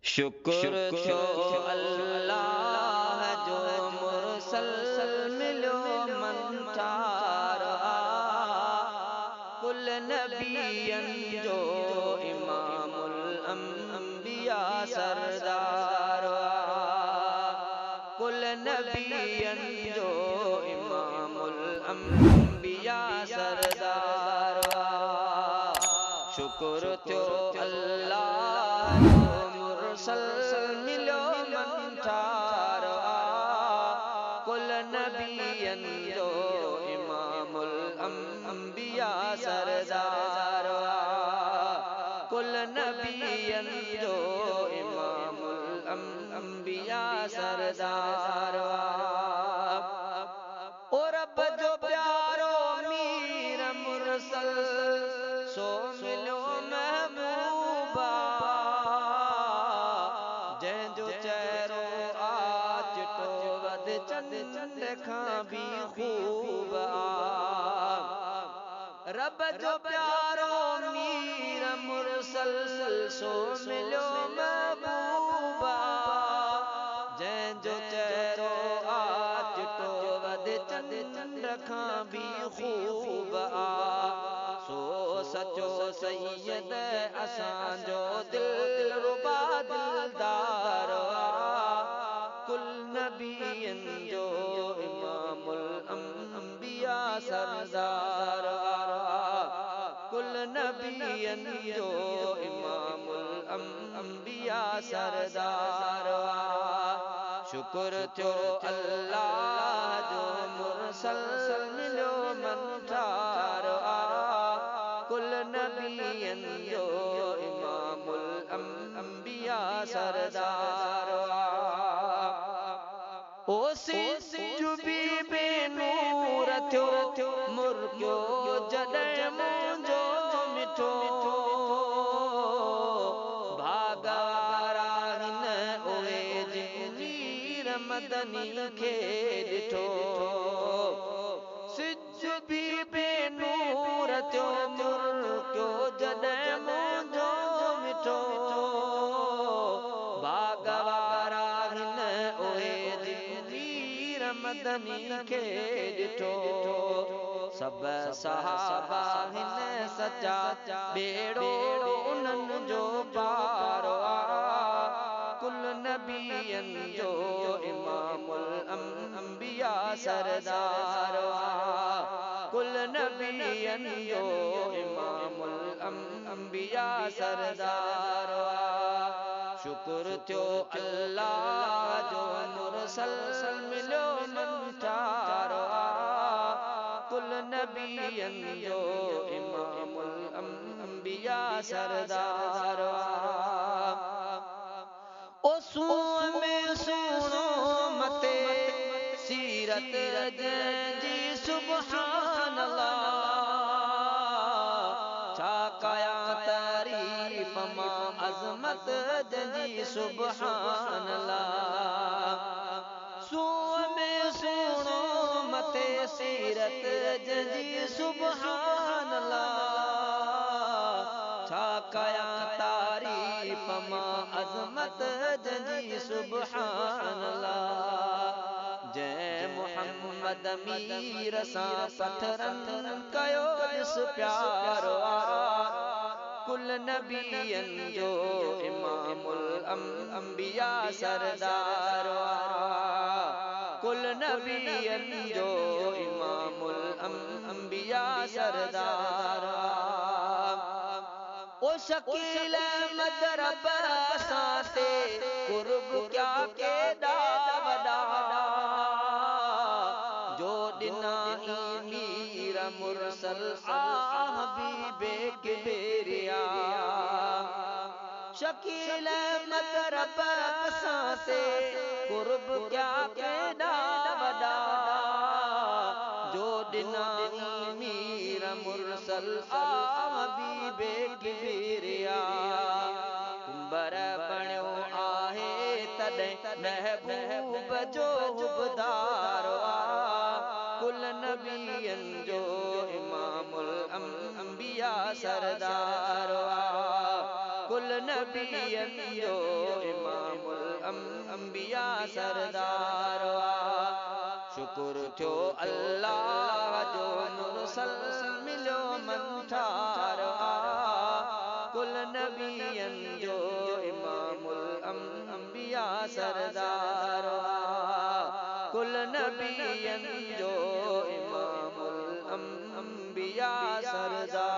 शुक्र थियो अल्लाह जो मुरसल मिलो मन ठारा कुल नबियन जो इमामुल अंबिया सरदार कुल नबियन जो इमामुल अंबिया सरदार शुक्र थियो अल्लाह जो मुरसल मिलो मन ठारा कुल नबियन जो इमामुल अंबिया सरदार कुल नबियन जो इमामुल अंबिया सरदार और रब जो प्यारो मीर मुरसल सो मिलो महबूबा जंहिंजो चेहरो आचिटो वध चंद खां भी खूब रब जो प्यारो मीर मुरसल सो मिलो महबूबा जंहिंजो चेहरो आचिटो वध चंद खां भी खूब सो सचो सैयद असांजो दिलरुबा दिलदार कुल नबियन जो इमामुल अंबिया सरदार कुल नबियन जो इमामुल अंबिया सरदार शुक्र थियो अल्लाह जो मुरसल मिलो मन ठारा कुल नबियन जो इमामुल अंबिया सरदार ओ सिज भी बेनूर थियो मुर्गियो जॾहिं मुंहिंजो मिठो भागारा हिन उहे जिंजीर मदनी खे ॾिठो सिज भी बेनूर थियो मुर्गियो जॾहिं मुंहिंजो मिठो भागवारा हिन उहे जिंजीर मदनी खे ॾिठो सब सहाबा हिन सचा बेड़ो उन्हनि जो पारो कुल नबियन जो इमामुल अंबिया सरदार कुल नबियन जो इमामुल अंबिया सरदार शुक्र थियो अल्लाह जो मुरसल मिलो मन ठारा कुल नबियन जो इमामुल अंबिया सरदार ओ सूं में सुनो मते सीरत जी सुभान अल्लाह छा कया तारीफ मां अज़मत जी सुभान अल्लाह सूं में सुनो मते सीरत जी सुभान अल्लाह छा कया तारीफ मां अज़मत जी सुभान अल्लाह जय मोहम्मद मीर सां पत्थरनि कयो ॾिस प्यारो कुल नबियन जो इमामुल अंबिया सरदार कुल नबियन जो इमामुल अंबिया सरदार ओ शकील मदरब साते कुर्ब क्या के वॾा जो ॾिना मीर मुरसल हबीबे किबरिया शकील मदरब साते कुर्ब क्या के वॾा जो ॾिना मीर मुरसल हबीबे किबरिया कुंबर बणियो आहे तॾहिं महबूब जो हुबदार कुल नबियन जो इमामुल अंबिया सरदार कुल नबियन जो अंबिया सरदार शुक्र थियो अल्लाह जो मुरसल मिलो मंठार कुल नबियन जो इमामुल अंबिया सरदार कुल नबियन जो इमामुल अंबिया सरदार।